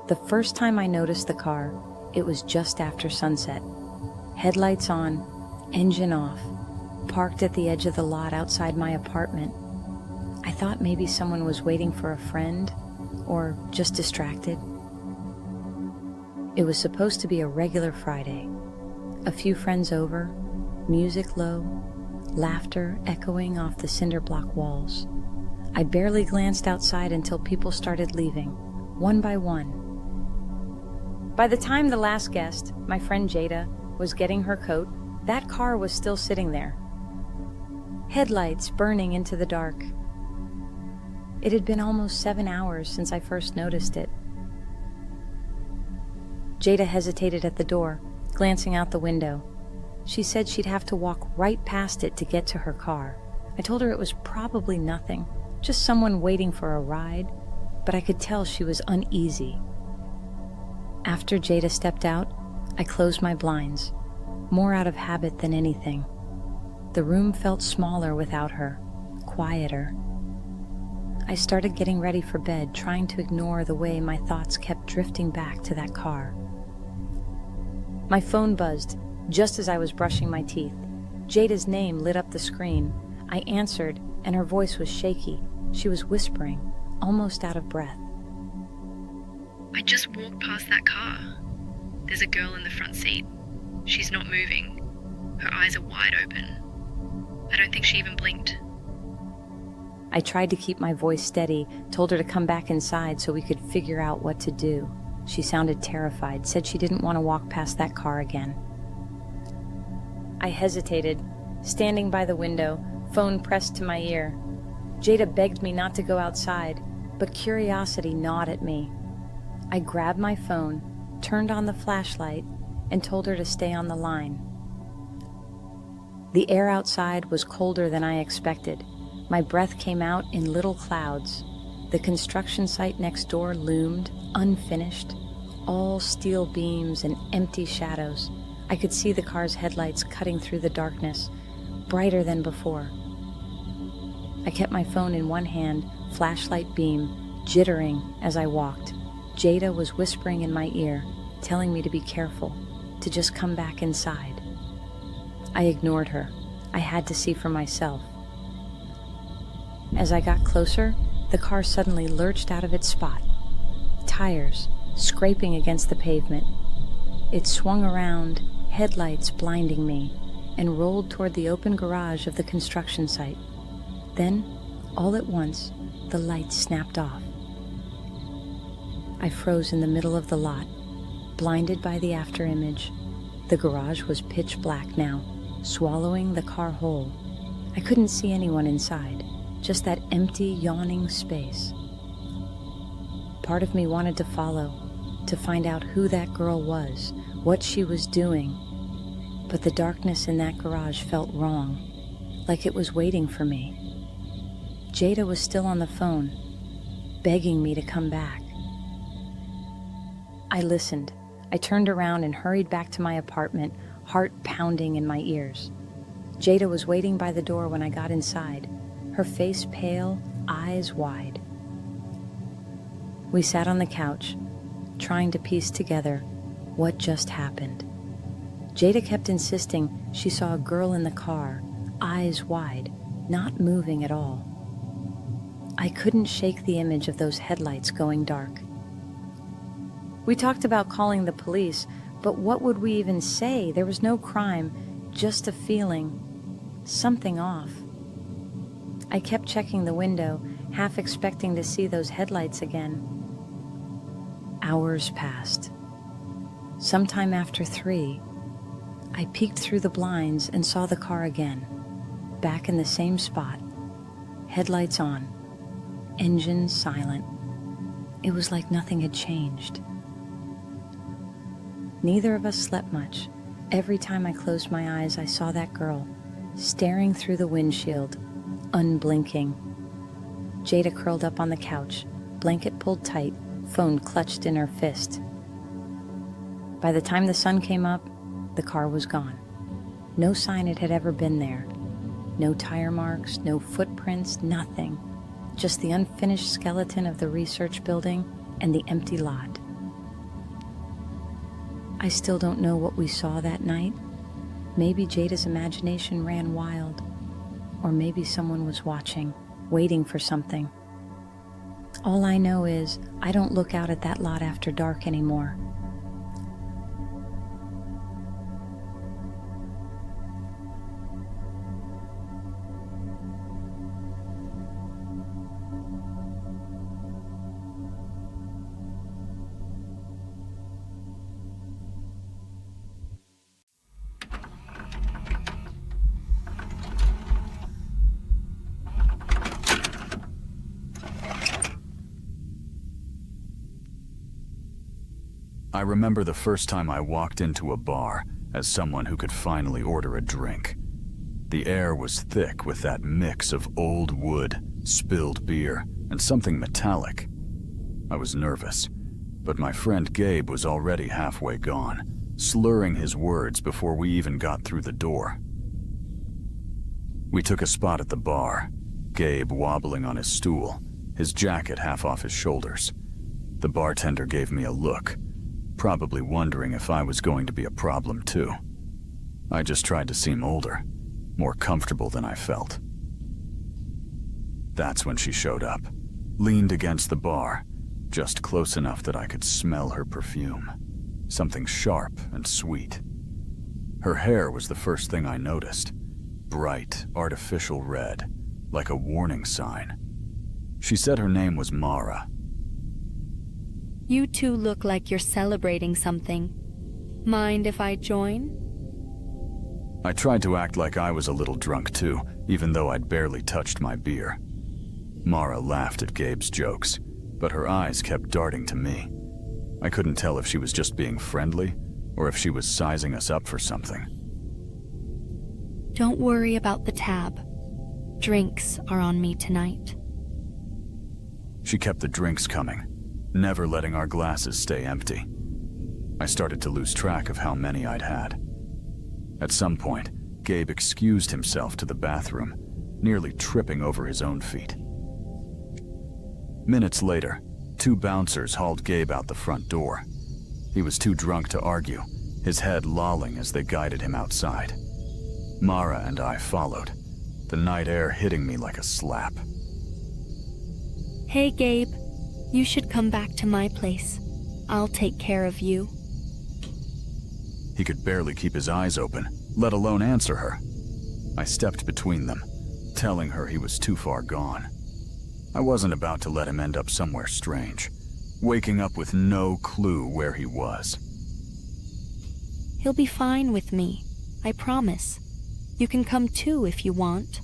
The first time I noticed the car, it was just after sunset. Headlights on, engine off, parked at the edge of the lot outside my apartment. I thought maybe someone was waiting for a friend, or just distracted. It was supposed to be a regular Friday. A few friends over, music low, laughter echoing off the cinder block walls. I barely glanced outside until people started leaving, one by one. By the time the last guest, my friend Jada, was getting her coat, that car was still sitting there. Headlights burning into the dark. It had been almost 7 hours since I first noticed it. Jada hesitated at the door, glancing out the window. She said she'd have to walk right past it to get to her car. I told her it was probably nothing, just someone waiting for a ride, but I could tell she was uneasy. After Jada stepped out, I closed my blinds, more out of habit than anything. The room felt smaller without her, quieter. I started getting ready for bed, trying to ignore the way my thoughts kept drifting back to that car. My phone buzzed just as I was brushing my teeth. Jada's name lit up the screen. I answered, and her voice was shaky. She was whispering, almost out of breath. I just walked past that car. There's a girl in the front seat. She's not moving. Her eyes are wide open. I don't think she even blinked. I tried to keep my voice steady, told her to come back inside so we could figure out what to do. She sounded terrified, said she didn't want to walk past that car again. I hesitated, standing by the window, phone pressed to my ear. Jada begged me not to go outside, but curiosity gnawed at me. I grabbed my phone, turned on the flashlight, and told her to stay on the line. The air outside was colder than I expected. My breath came out in little clouds. The construction site next door loomed, unfinished, all steel beams and empty shadows. I could see the car's headlights cutting through the darkness, brighter than before. I kept my phone in one hand, flashlight beam, jittering as I walked. Jada was whispering in my ear, telling me to be careful, to just come back inside. I ignored her. I had to see for myself. As I got closer, the car suddenly lurched out of its spot, tires scraping against the pavement. It swung around, headlights blinding me, and rolled toward the open garage of the construction site. Then, all at once, the lights snapped off. I froze in the middle of the lot, blinded by the afterimage. The garage was pitch black now, swallowing the car whole. I couldn't see anyone inside, just that empty, yawning space. Part of me wanted to follow, to find out who that girl was, what she was doing. But the darkness in that garage felt wrong, like it was waiting for me. Jada was still on the phone, begging me to come back. I listened. I turned around and hurried back to my apartment, heart pounding in my ears. Jada was waiting by the door when I got inside, her face pale, eyes wide. We sat on the couch, trying to piece together what just happened. Jada kept insisting she saw a girl in the car, eyes wide, not moving at all. I couldn't shake the image of those headlights going dark. We talked about calling the police, but what would we even say? There was no crime, just a feeling, something off. I kept checking the window, half expecting to see those headlights again. Hours passed. Sometime after 3, I peeked through the blinds and saw the car again, back in the same spot, headlights on, engine silent. It was like nothing had changed. Neither of us slept much. Every time I closed my eyes, I saw that girl, staring through the windshield, unblinking. Jada curled up on the couch, blanket pulled tight, phone clutched in her fist. By the time the sun came up, the car was gone. No sign it had ever been there. No tire marks, no footprints, nothing. Just the unfinished skeleton of the research building and the empty lot. I still don't know what we saw that night. Maybe Jada's imagination ran wild, or maybe someone was watching, waiting for something. All I know is I don't look out at that lot after dark anymore. I remember the first time I walked into a bar as someone who could finally order a drink. The air was thick with that mix of old wood, spilled beer, and something metallic. I was nervous, but my friend Gabe was already halfway gone, slurring his words before we even got through the door. We took a spot at the bar, Gabe wobbling on his stool, his jacket half off his shoulders. The bartender gave me a look, probably wondering if I was going to be a problem too. I just tried to seem older, more comfortable than I felt. That's when she showed up, leaned against the bar, just close enough that I could smell her perfume, something sharp and sweet. Her hair was the first thing I noticed, bright, artificial red, like a warning sign. She said her name was Mara. You two look like you're celebrating something. Mind if I join? I tried to act like I was a little drunk too, even though I'd barely touched my beer. Mara laughed at Gabe's jokes, but her eyes kept darting to me. I couldn't tell if she was just being friendly or if she was sizing us up for something. Don't worry about the tab. Drinks are on me tonight. She kept the drinks coming, never letting our glasses stay empty. I started to lose track of how many I'd had. At some point, Gabe excused himself to the bathroom, nearly tripping over his own feet. Minutes later, 2 bouncers hauled Gabe out the front door. He was too drunk to argue, his head lolling as they guided him outside. Mara and I followed, the night air hitting me like a slap. Hey, Gabe. You should come back to my place. I'll take care of you. He could barely keep his eyes open, let alone answer her. I stepped between them, telling her he was too far gone. I wasn't about to let him end up somewhere strange, waking up with no clue where he was. He'll be fine with me, I promise. You can come too if you want.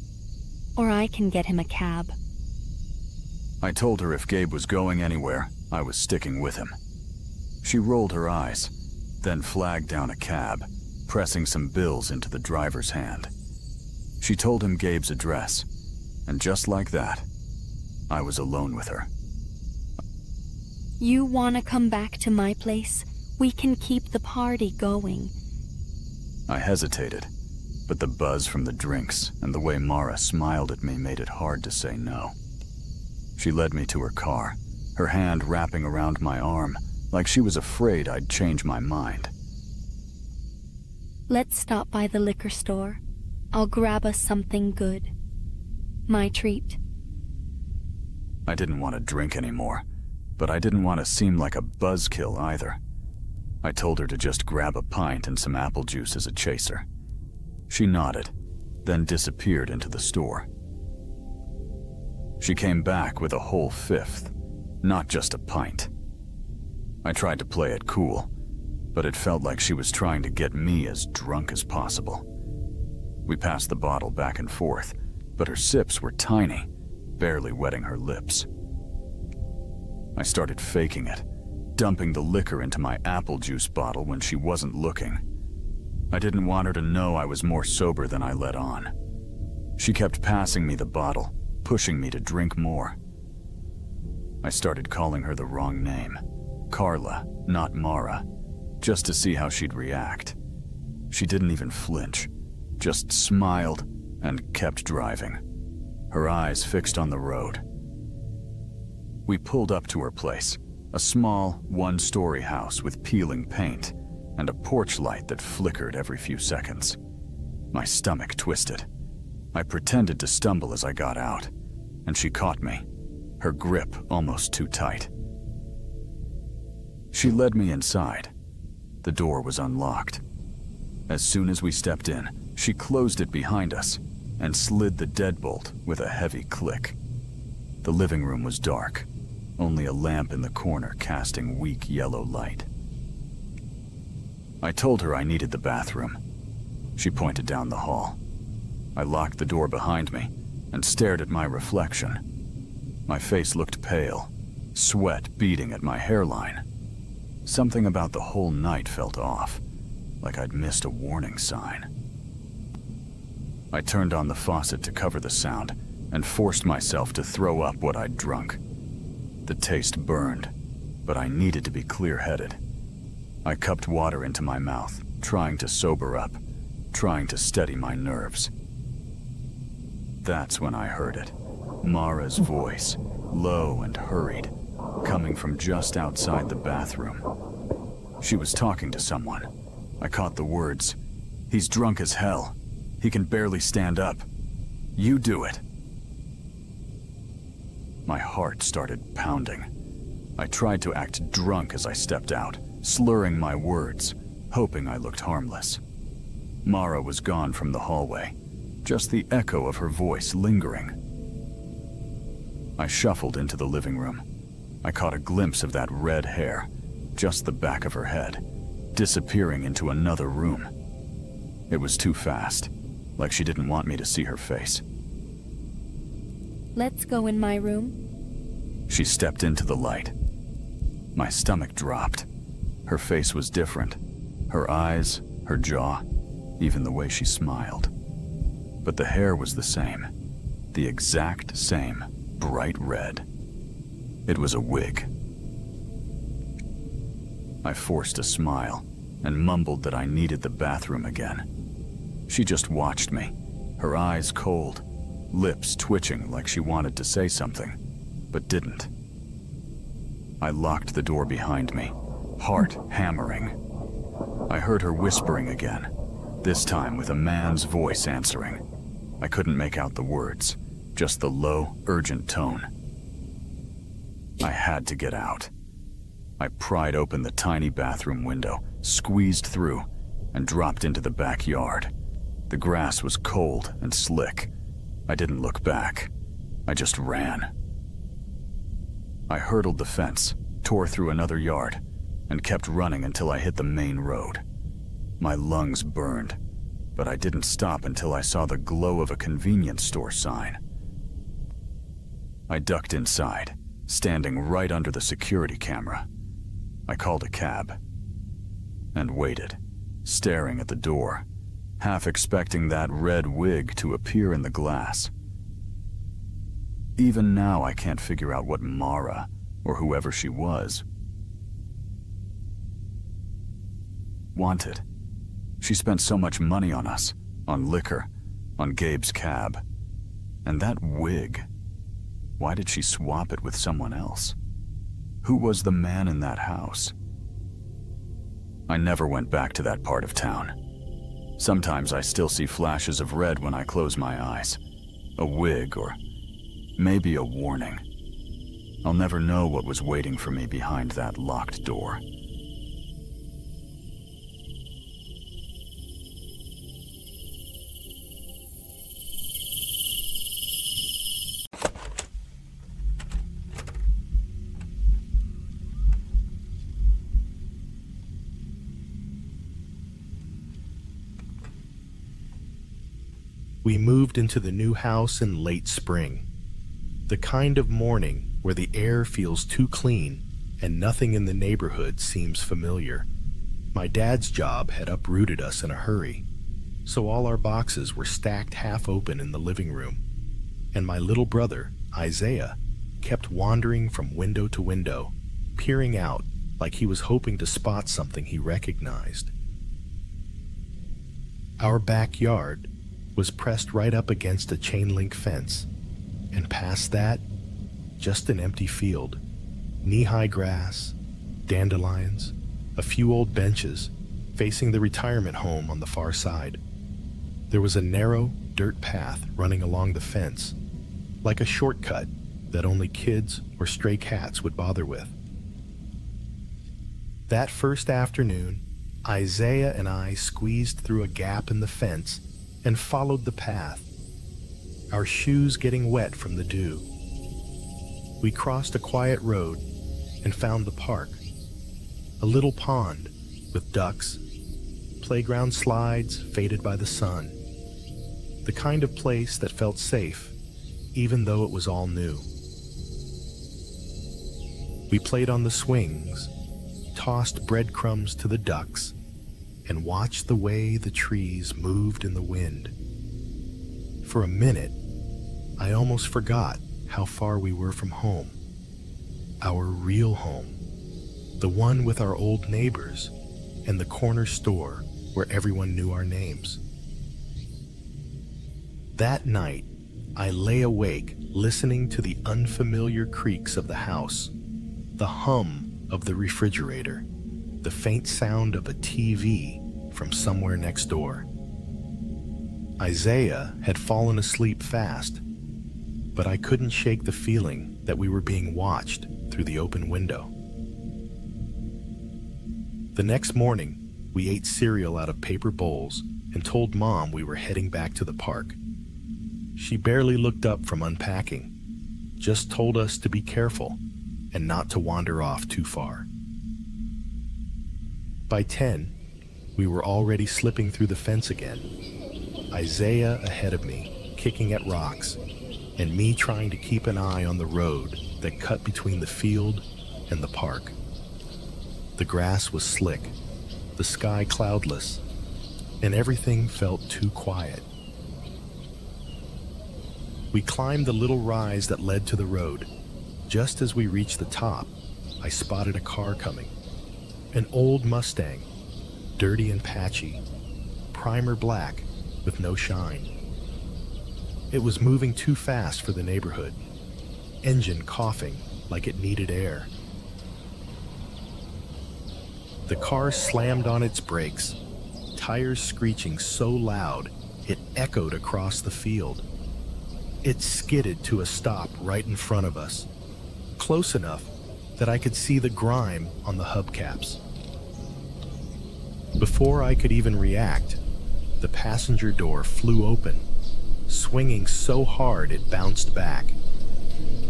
Or I can get him a cab. I told her if Gabe was going anywhere, I was sticking with him. She rolled her eyes, then flagged down a cab, pressing some bills into the driver's hand. She told him Gabe's address, and just like that, I was alone with her. You want to come back to my place? We can keep the party going. I hesitated, but the buzz from the drinks and the way Mara smiled at me made it hard to say no. She led me to her car, her hand wrapping around my arm, like she was afraid I'd change my mind. Let's stop by the liquor store. I'll grab us something good. My treat. I didn't want to drink anymore, but I didn't want to seem like a buzzkill either. I told her to just grab a pint and some apple juice as a chaser. She nodded, then disappeared into the store. She came back with a whole 5th, not just a pint. I tried to play it cool, but it felt like she was trying to get me as drunk as possible. We passed the bottle back and forth, but her sips were tiny, barely wetting her lips. I started faking it, dumping the liquor into my apple juice bottle when she wasn't looking. I didn't want her to know I was more sober than I let on. She kept passing me the bottle, pushing me to drink more. I started calling her the wrong name, Carla, not Mara, just to see how she'd react. She didn't even flinch, just smiled and kept driving, her eyes fixed on the road. We pulled up to her place, a small, 1-story house with peeling paint, and a porch light that flickered every few seconds. My stomach twisted. I pretended to stumble as I got out, and she caught me, her grip almost too tight. She led me inside. The door was unlocked. As soon as we stepped in, she closed it behind us and slid the deadbolt with a heavy click. The living room was dark, only a lamp in the corner casting weak yellow light. I told her I needed the bathroom. She pointed down the hall. I locked the door behind me and stared at my reflection. My face looked pale, sweat beading at my hairline. Something about the whole night felt off, like I'd missed a warning sign. I turned on the faucet to cover the sound and forced myself to throw up what I'd drunk. The taste burned, but I needed to be clear-headed. I cupped water into my mouth, trying to sober up, trying to steady my nerves. That's when I heard it. Mara's voice, low and hurried, coming from just outside the bathroom. She was talking to someone. I caught the words, "He's drunk as hell. He can barely stand up. You do it." My heart started pounding. I tried to act drunk as I stepped out, slurring my words, hoping I looked harmless. Mara was gone from the hallway, just the echo of her voice lingering. I shuffled into the living room. I caught a glimpse of that red hair, just the back of her head, disappearing into another room. It was too fast, like she didn't want me to see her face. Let's go in my room. She stepped into the light. My stomach dropped. Her face was different. Her eyes, her jaw, even the way she smiled. But the hair was the same. The exact same, bright red. It was a wig. I forced a smile and mumbled that I needed the bathroom again. She just watched me, her eyes cold, lips twitching like she wanted to say something, but didn't. I locked the door behind me, heart hammering. I heard her whispering again, this time with a man's voice answering. I couldn't make out the words, just the low, urgent tone. I had to get out. I pried open the tiny bathroom window, squeezed through, and dropped into the backyard. The grass was cold and slick. I didn't look back. I just ran. I hurdled the fence, tore through another yard, and kept running until I hit the main road. My lungs burned, but I didn't stop until I saw the glow of a convenience store sign. I ducked inside, standing right under the security camera. I called a cab and waited, staring at the door, half expecting that red wig to appear in the glass. Even now, I can't figure out what Mara, or whoever she was, wanted. She spent so much money on us, on liquor, on Gabe's cab. And that wig, why did she swap it with someone else? Who was the man in that house? I never went back to that part of town. Sometimes I still see flashes of red when I close my eyes. A wig, or maybe a warning. I'll never know what was waiting for me behind that locked door. We moved into the new house in late spring. The kind of morning where the air feels too clean and nothing in the neighborhood seems familiar. My dad's job had uprooted us in a hurry, so all our boxes were stacked half open in the living room, and my little brother, Isaiah, kept wandering from window to window, peering out like he was hoping to spot something he recognized. Our backyard was pressed right up against a chain-link fence, and past that, just an empty field, knee-high grass, dandelions, a few old benches, facing the retirement home on the far side. There was a narrow dirt path running along the fence, like a shortcut that only kids or stray cats would bother with. That first afternoon, Isaiah and I squeezed through a gap in the fence and followed the path, our shoes getting wet from the dew. We crossed a quiet road and found the park, a little pond with ducks, playground slides faded by the sun, the kind of place that felt safe, even though it was all new. We played on the swings, tossed breadcrumbs to the ducks, and watched the way the trees moved in the wind. For a minute, I almost forgot how far we were from home, our real home, the one with our old neighbors and the corner store where everyone knew our names. That night, I lay awake listening to the unfamiliar creaks of the house, the hum of the refrigerator, the faint sound of a TV from somewhere next door. Isaiah had fallen asleep fast, but I couldn't shake the feeling that we were being watched through the open window. The next morning, we ate cereal out of paper bowls and told Mom we were heading back to the park. She barely looked up from unpacking, just told us to be careful and not to wander off too far. By 10, we were already slipping through the fence again, Isaiah ahead of me, kicking at rocks, and me trying to keep an eye on the road that cut between the field and the park. The grass was slick, the sky cloudless, and everything felt too quiet. We climbed the little rise that led to the road. Just as we reached the top, I spotted a car coming. An old Mustang, dirty and patchy, primer black with no shine. It was moving too fast for the neighborhood, engine coughing like it needed air. The car slammed on its brakes, tires screeching so loud it echoed across the field. It skidded to a stop right in front of us, close enough that I could see the grime on the hubcaps. Before I could even react, the passenger door flew open, swinging so hard it bounced back,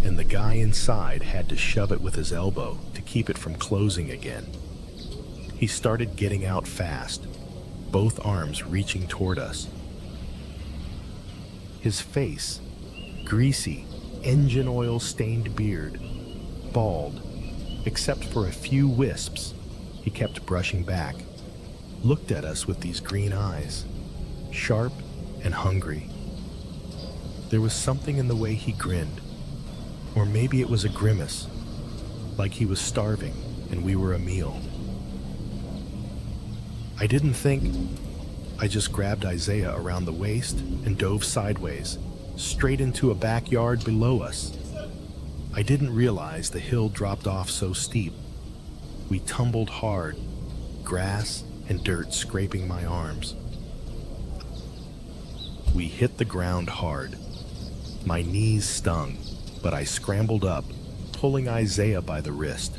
and the guy inside had to shove it with his elbow to keep it from closing again. He started getting out fast, both arms reaching toward us. His face, greasy, engine oil stained beard, bald, except for a few wisps he kept brushing back, looked at us with these green eyes, sharp and hungry. There was something in the way he grinned, or maybe it was a grimace, like he was starving and we were a meal. I didn't think. I just grabbed Isaiah around the waist and dove sideways, straight into a backyard below us. I didn't realize the hill dropped off so steep. We tumbled hard, grass and dirt scraping my arms. We hit the ground hard. My knees stung, but I scrambled up, pulling Isaiah by the wrist.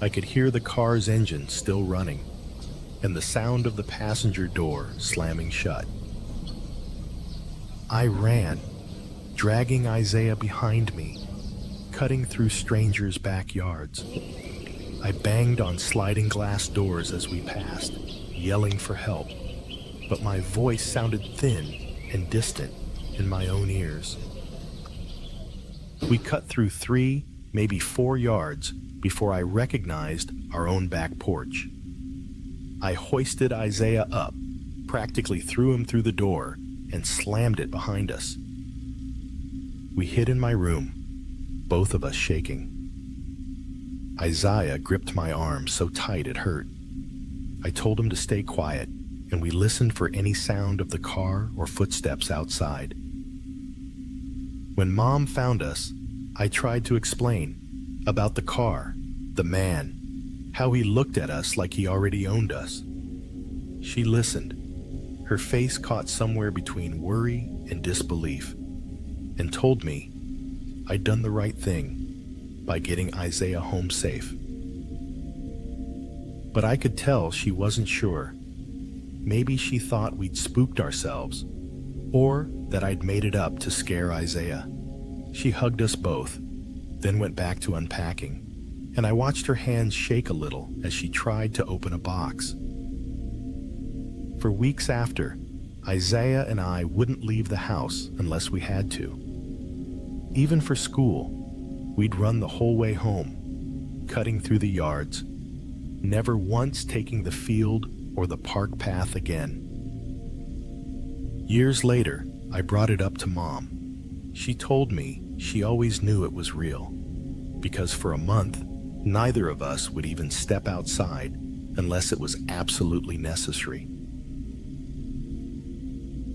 I could hear the car's engine still running, and the sound of the passenger door slamming shut. I ran, dragging Isaiah behind me, cutting through strangers' backyards. I banged on sliding glass doors as we passed, yelling for help, but my voice sounded thin and distant in my own ears. We cut through 3, maybe 4 yards before I recognized our own back porch. I hoisted Isaiah up, practically threw him through the door, and slammed it behind us. We hid in my room, both of us shaking. Isaiah gripped my arm so tight it hurt. I told him to stay quiet, and we listened for any sound of the car or footsteps outside. When Mom found us, I tried to explain about the car, the man, how he looked at us like he already owned us. She listened, her face caught somewhere between worry and disbelief, and told me I'd done the right thing by getting Isaiah home safe. But I could tell she wasn't sure. Maybe she thought we'd spooked ourselves, or that I'd made it up to scare Isaiah. She hugged us both, then went back to unpacking, and I watched her hands shake a little as she tried to open a box. For weeks after, Isaiah and I wouldn't leave the house unless we had to. Even for school, we'd run the whole way home, cutting through the yards, never once taking the field or the park path again. Years later, I brought it up to Mom. She told me she always knew it was real, because for a month, neither of us would even step outside unless it was absolutely necessary.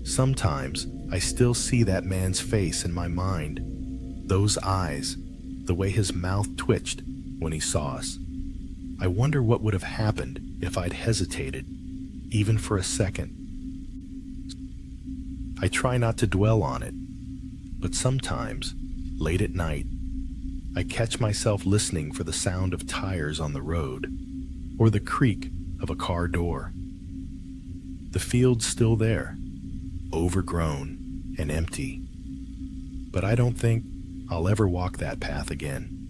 Sometimes I still see that man's face in my mind, those eyes, the way his mouth twitched when he saw us. I wonder what would have happened if I'd hesitated, even for a second. I try not to dwell on it, but sometimes, late at night, I catch myself listening for the sound of tires on the road, or the creak of a car door. The field's still there, overgrown and empty, but I don't think I'll ever walk that path again.